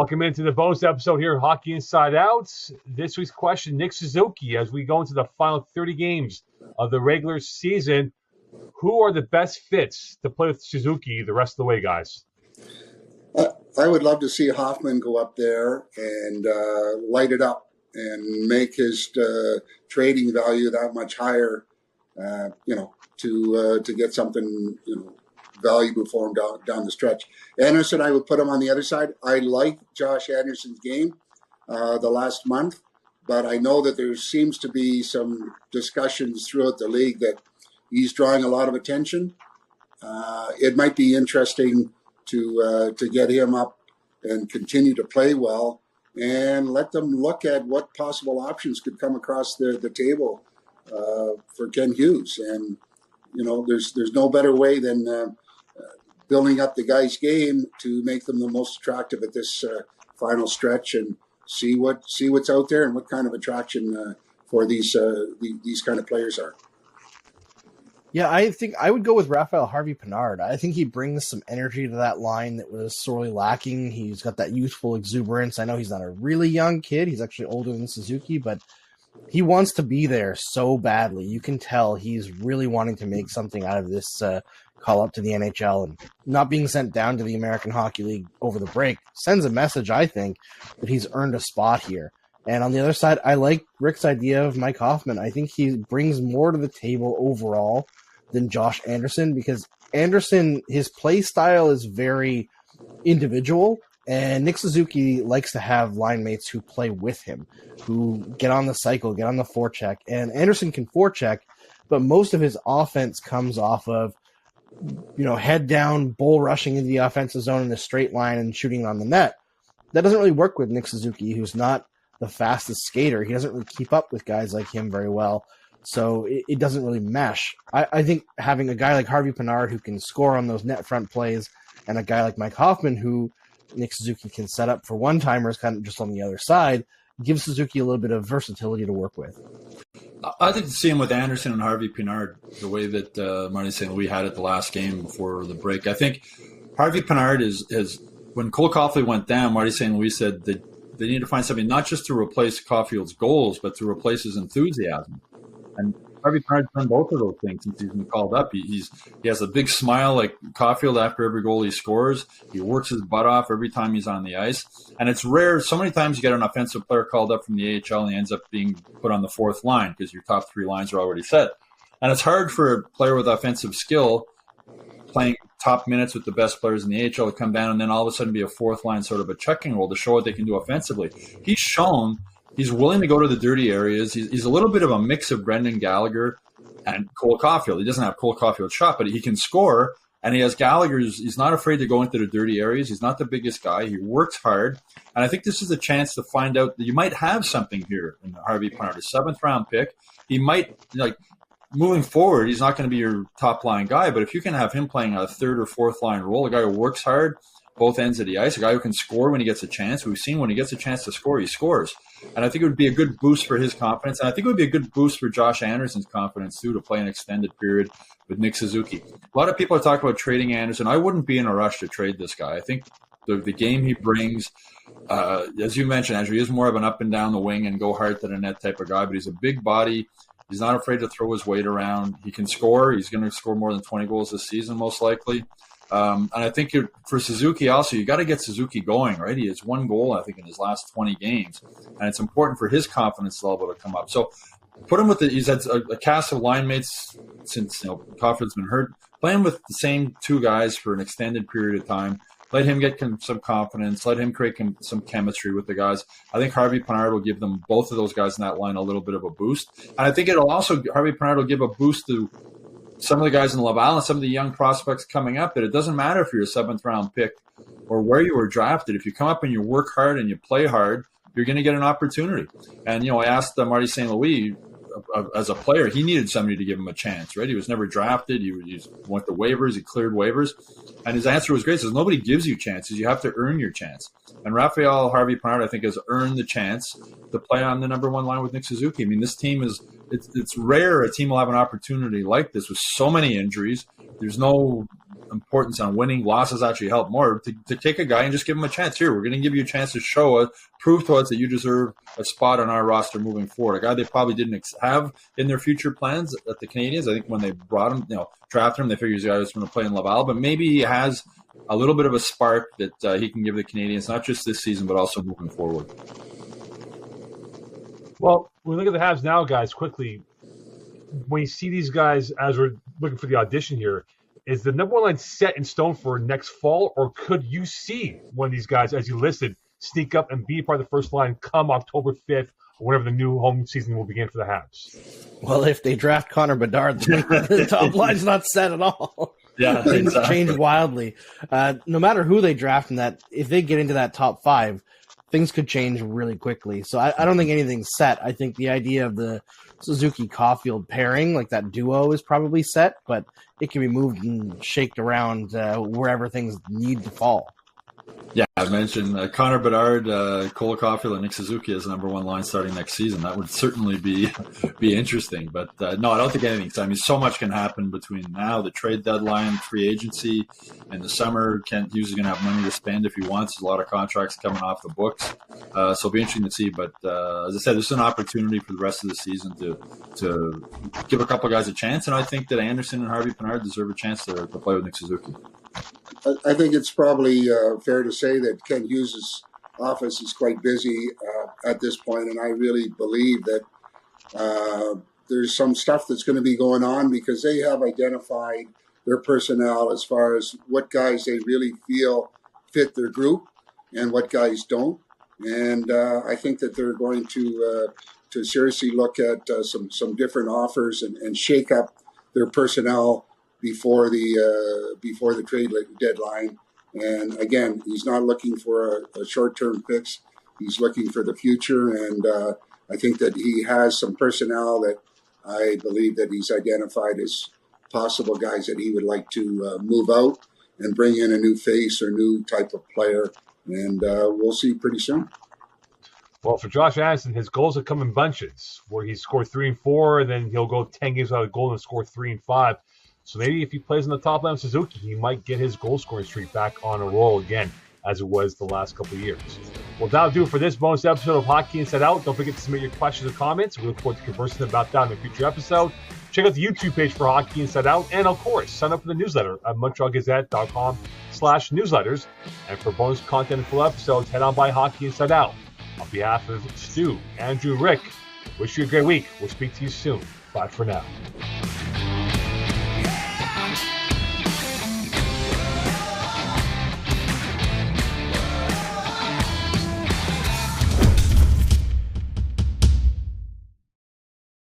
Welcome into the bonus episode here, Hockey Inside Out. This week's question, Nick Suzuki, as we go into the final 30 games of the regular season, who are the best fits to play with Suzuki the rest of the way, guys? I would love to see Hoffman go up there and light it up and make his trading value that much higher, to get something, valuable for him down the stretch. Anderson, I would put him on the other side. I like Josh Anderson's game the last month, but I know that there seems to be some discussions throughout the league that he's drawing a lot of attention. It might be interesting to get him up and continue to play well and let them look at what possible options could come across the table for Ken Hughes. And, there's no better way than building up the guy's game to make them the most attractive at this final stretch and see what's out there and what kind of attraction for these kind of players are. Yeah, I think I would go with Raphael Harvey-Pinard. I think he brings some energy to that line that was sorely lacking. He's got that youthful exuberance. I know he's not a really young kid. He's actually older than Suzuki, but he wants to be there so badly. You can tell he's really wanting to make something out of this call up to the NHL, and not being sent down to the American Hockey League over the break sends a message, I think, that he's earned a spot here. And on the other side, I like Rick's idea of Mike Hoffman. I think he brings more to the table overall than Josh Anderson, because Anderson, his play style is very individual, and Nick Suzuki likes to have line mates who play with him, who get on the cycle, get on the forecheck. And Anderson can forecheck, but most of his offense comes off of, head down, bull rushing into the offensive zone in a straight line and shooting on the net. That doesn't really work with Nick Suzuki, who's not the fastest skater. He doesn't really keep up with guys like him very well. So it doesn't really mesh. I think having a guy like Harvey-Pinard who can score on those net front plays, and a guy like Mike Hoffman who Nick Suzuki can set up for one-timers kind of just on the other side, gives Suzuki a little bit of versatility to work with. I think the same with Anderson and Harvey-Pinard, the way that Marty St. Louis had it the last game before the break. I think Harvey-Pinard is when Cole Caulfield went down, Marty St. Louis said that they need to find something not just to replace Caulfield's goals, but to replace his enthusiasm. And Harvey-Pinard's done both of those things since he's been called up. He has a big smile like Caulfield after every goal he scores. He works his butt off every time he's on the ice. And it's rare. So many times you get an offensive player called up from the AHL and he ends up being put on the fourth line because your top three lines are already set. And it's hard for a player with offensive skill playing top minutes with the best players in the AHL to come down and then all of a sudden be a fourth line sort of a checking role to show what they can do offensively. He's shown he's willing to go to the dirty areas. He's a little bit of a mix of Brendan Gallagher and Cole Caulfield. He doesn't have Cole Caulfield's shot, but he can score. And he has Gallagher's. He's not afraid to go into the dirty areas. He's not the biggest guy. He works hard. And I think this is a chance to find out that you might have something here in Harvey-Pinard, a seventh-round pick. He might, moving forward, he's not going to be your top-line guy. But if you can have him playing a third or fourth-line role, a guy who works hard, both ends of the ice, a guy who can score when he gets a chance. We've seen when he gets a chance to score, he scores. And I think it would be a good boost for his confidence. And I think it would be a good boost for Josh Anderson's confidence, too, to play an extended period with Nick Suzuki. A lot of people are talking about trading Anderson. I wouldn't be in a rush to trade this guy. I think the game he brings, as you mentioned, Andrew, he is more of an up and down the wing and go hard to the net type of guy, but he's a big body. He's not afraid to throw his weight around. He can score. He's going to score more than 20 goals this season, most likely. And I think for Suzuki also, you got to get Suzuki going, right? He has one goal, I think, in his last 20 games. And it's important for his confidence level to come up. So put him with he's had a cast of line mates since, Caulfield's been hurt. Play him with the same two guys for an extended period of time. Let him get some confidence. Let him create some chemistry with the guys. I think Harvey-Pinard will give them, both of those guys in that line, a little bit of a boost. And I think Harvey-Pinard will give a boost to some of the guys in Laval and some of the young prospects coming up, that it doesn't matter if you're a seventh-round pick or where you were drafted. If you come up and you work hard and you play hard, you're going to get an opportunity. And, I asked Marty St. Louis, as a player, he needed somebody to give him a chance, right? He was never drafted. He went to waivers. He cleared waivers. And his answer was great. He says, nobody gives you chances. You have to earn your chance. And Raphael Harvey-Pinard, I think, has earned the chance to play on the number one line with Nick Suzuki. I mean, this team it's rare a team will have an opportunity like this with so many injuries. There's no importance on winning. Losses actually help more to take a guy and just give him a chance. Here, we're going to give you a chance to show us, prove to us that you deserve a spot on our roster moving forward. A guy they probably didn't have in their future plans at the Canadiens. I think when they brought him, drafted him, they figured he's a guy who's going to play in Laval, but maybe he has a little bit of a spark that he can give the Canadiens, not just this season, but also moving forward. Well, when we look at the Habs now, guys, quickly, when you see these guys, as we're looking for the audition here, is the number one line set in stone for next fall, or could you see one of these guys, as you listed, sneak up and be part of the first line come October 5th, or whenever the new home season will begin for the Habs? Well, if they draft Connor Bedard, the top line's not set at all. Yeah, Things exactly. change wildly. No matter who they draft in that, if they get into that top 5, things could change really quickly. So I don't think anything's set. I think the idea of the Suzuki-Caulfield pairing, like that duo, is probably set, but it can be moved and shaked around wherever things need to fall. Yeah, I mentioned Connor Bedard, Cole Caulfield, and Nick Suzuki as the number one line starting next season. That would certainly be interesting. But no, I don't think anything. I mean, so much can happen between now, the trade deadline, free agency, and the summer. Kent Hughes is going to have money to spend if he wants. There's a lot of contracts coming off the books, so it'll be interesting to see. But as I said, there's an opportunity for the rest of the season to give a couple guys a chance, and I think that Anderson and Harvey Pinard deserve a chance to play with Nick Suzuki. I think it's probably fair to say that Ken Hughes' office is quite busy at this point, and I really believe that there's some stuff that's going to be going on because they have identified their personnel as far as what guys they really feel fit their group and what guys don't. And I think that they're going to seriously look at some different offers and shake up their personnel before the trade deadline. And again, he's not looking for a short-term fix. He's looking for the future, and I think that he has some personnel that I believe that he's identified as possible guys that he would like to move out and bring in a new face or new type of player, and we'll see pretty soon. Well, for Josh Anderson, his goals have come in bunches, where he scored 3 and 4, and then he'll go 10 games without a goal and score 3 and 5. So maybe if he plays on the top line of Suzuki, he might get his goal-scoring streak back on a roll again, as it was the last couple of years. Well, that'll do it for this bonus episode of Hockey Inside Out. Don't forget to submit your questions or comments. We look forward to conversing about that in a future episode. Check out the YouTube page for Hockey Inside Out. And, of course, sign up for the newsletter at MontrealGazette.com/newsletters. And for bonus content and full episodes, head on by Hockey Inside Out. On behalf of Stu, Andrew, Rick, wish you a great week. We'll speak to you soon. Bye for now.